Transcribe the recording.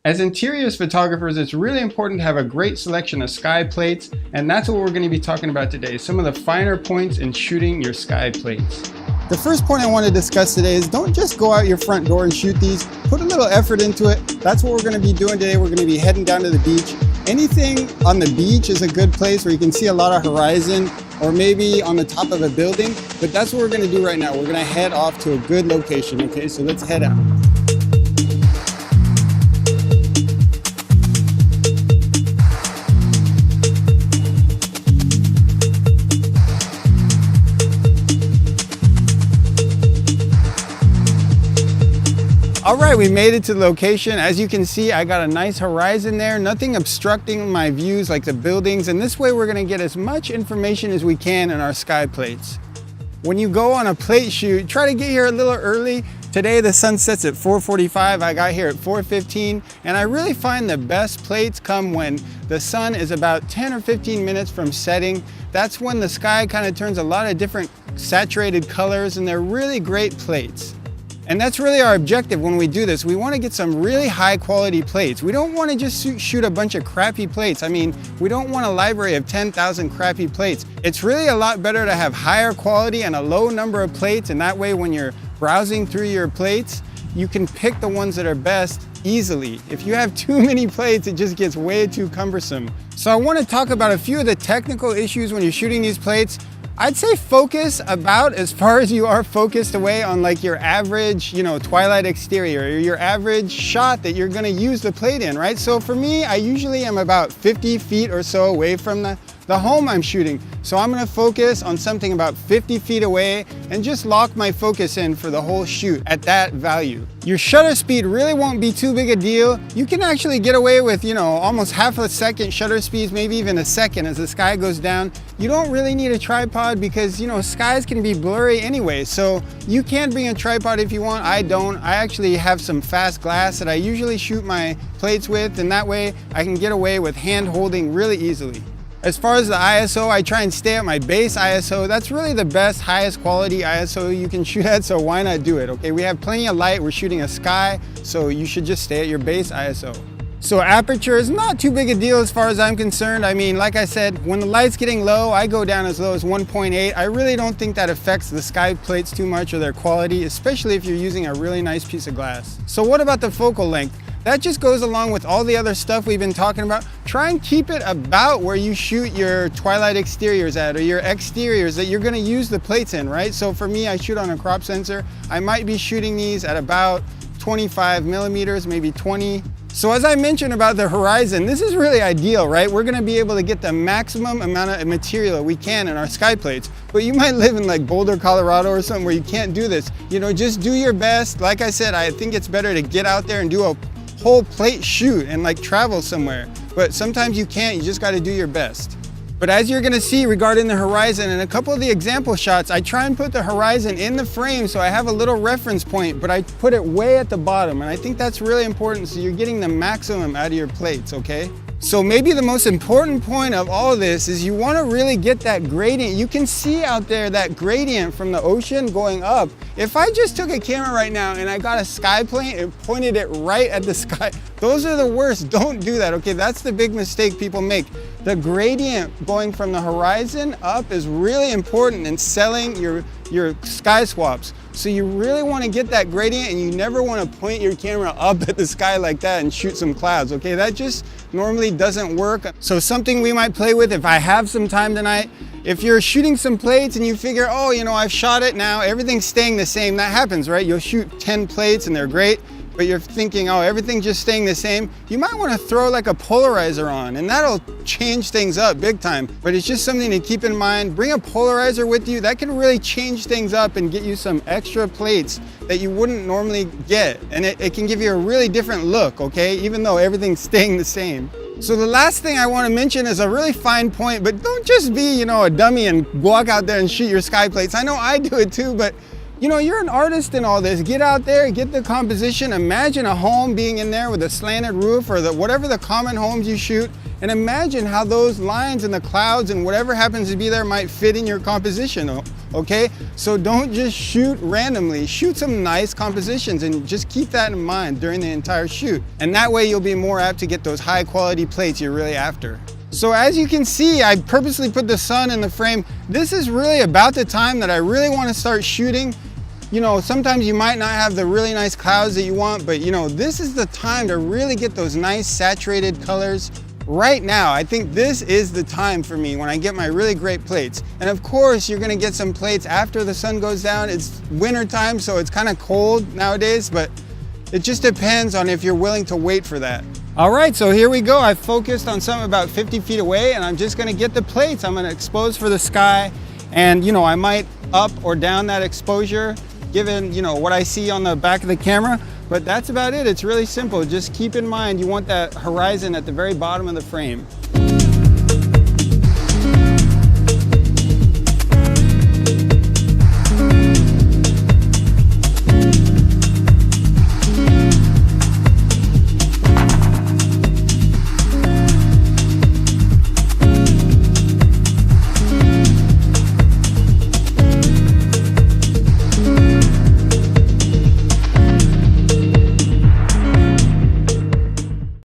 As interiors photographers, it's really important to have a great selection of sky plates, and that's what we're going to be talking about today, some of the finer points in shooting your sky plates. The first point I want to discuss today is don't just go out your front door and shoot these. Put a little effort into it. That's what we're going to be doing today. We're going to be heading down to the beach. Anything on the beach is a good place where you can see a lot of horizon, or maybe on the top of a building, but that's what we're going to do right now. We're going to head off to a good location, okay? So let's head out. All right, we made it to the location. As you can see, I got a nice horizon there, nothing obstructing my views like the buildings, and this way we're gonna get as much information as we can in our sky plates. When you go on a plate shoot, try to get here a little early. Today the sun sets at 4:45, I got here at 4:15, and I really find the best plates come when the sun is about 10 or 15 minutes from setting. That's when the sky kind of turns a lot of different saturated colors, and they're really great plates. And that's really our objective when we do this. We want to get some really high quality plates. We don't want to just shoot a bunch of crappy plates. I mean, we don't want a library of 10,000 crappy plates. It's really a lot better to have higher quality and a low number of plates, and that way when you're browsing through your plates, you can pick the ones that are best easily. If you have too many plates, it just gets way too cumbersome. So I want to talk about a few of the technical issues when you're shooting these plates. I'd say focus about as far as you are focused away on like your average, twilight exterior, or your average shot that you're gonna use the plate in, right? So for me, I usually am about 50 feet or so away from the home I'm shooting. So I'm gonna focus on something about 50 feet away and just lock my focus in for the whole shoot at that value. Your shutter speed really won't be too big a deal. You can actually get away with, almost half a second shutter speeds, maybe even a second as the sky goes down. You don't really need a tripod because, skies can be blurry anyway. So you can bring a tripod if you want. I don't. I actually have some fast glass that I usually shoot my plates with, and that way I can get away with hand holding really easily. As far as the ISO, I try and stay at my base ISO. That's really the best, highest quality ISO you can shoot at, so why not do it, okay? We have plenty of light, we're shooting a sky, so you should just stay at your base ISO. So aperture is not too big a deal as far as I'm concerned. I mean, like I said, when the light's getting low, I go down as low as 1.8. I really don't think that affects the sky plates too much or their quality, especially if you're using a really nice piece of glass. So what about the focal length? That just goes along with all the other stuff we've been talking about. Try and keep it about where you shoot your twilight exteriors at, or your exteriors that you're gonna use the plates in, right? So for me, I shoot on a crop sensor. I might be shooting these at about 25 millimeters, maybe 20. So as I mentioned about the horizon, this is really ideal, right? We're gonna be able to get the maximum amount of material we can in our sky plates. But you might live in like Boulder, Colorado or something where you can't do this. Just do your best. Like I said, I think it's better to get out there and do a whole plate shoot and like travel somewhere. But sometimes you can't, you just gotta do your best. But as you're gonna see regarding the horizon, in a couple of the example shots, I try and put the horizon in the frame so I have a little reference point, but I put it way at the bottom, and I think that's really important so you're getting the maximum out of your plates, okay? So maybe the most important point of all of this is you want to really get that gradient. You can see out there that gradient from the ocean going up. If I just took a camera right now and I got a sky plane and pointed it right at the sky, those are the worst. Don't do that, okay? That's the big mistake people make. The gradient going from the horizon up is really important in selling your sky swaps. So you really want to get that gradient, and you never want to point your camera up at the sky like that and shoot some clouds, okay? That just normally doesn't work. So something we might play with if I have some time tonight, if you're shooting some plates and you figure, oh, I've shot it now, everything's staying the same. That happens, right? You'll shoot 10 plates and they're great, but you're thinking, oh, everything's just staying the same. You might want to throw like a polarizer on, and that'll change things up big time. But it's just something to keep in mind. Bring a polarizer with you. That can really change things up and get you some extra plates that you wouldn't normally get. And it can give you a really different look, okay? Even though everything's staying the same. So the last thing I want to mention is a really fine point, but don't just be, a dummy and walk out there and shoot your sky plates. I know I do it too, but you're an artist in all this. Get out there, get the composition. Imagine a home being in there with a slanted roof, or whatever the common homes you shoot, and imagine how those lines and the clouds and whatever happens to be there might fit in your composition. okay? So don't just shoot randomly. Shoot some nice compositions and just keep that in mind during the entire shoot. And that way you'll be more apt to get those high quality plates you're really after. So as you can see, I purposely put the sun in the frame. This is really about the time that I really want to start shooting. You know, sometimes you might not have the really nice clouds that you want, but you know, this is the time to really get those nice saturated colors. Right now, I think this is the time for me when I get my really great plates. And of course, you're gonna get some plates after the sun goes down. It's winter time, so it's kind of cold nowadays, but it just depends on if you're willing to wait for that. All right, so here we go. I focused on something about 50 feet away, and I'm just gonna get the plates. I'm gonna expose for the sky, and you know, I might up or down that exposure given, you know, what I see on the back of the camera, but that's about it. It's really simple. Just keep in mind you want that horizon at the very bottom of the frame.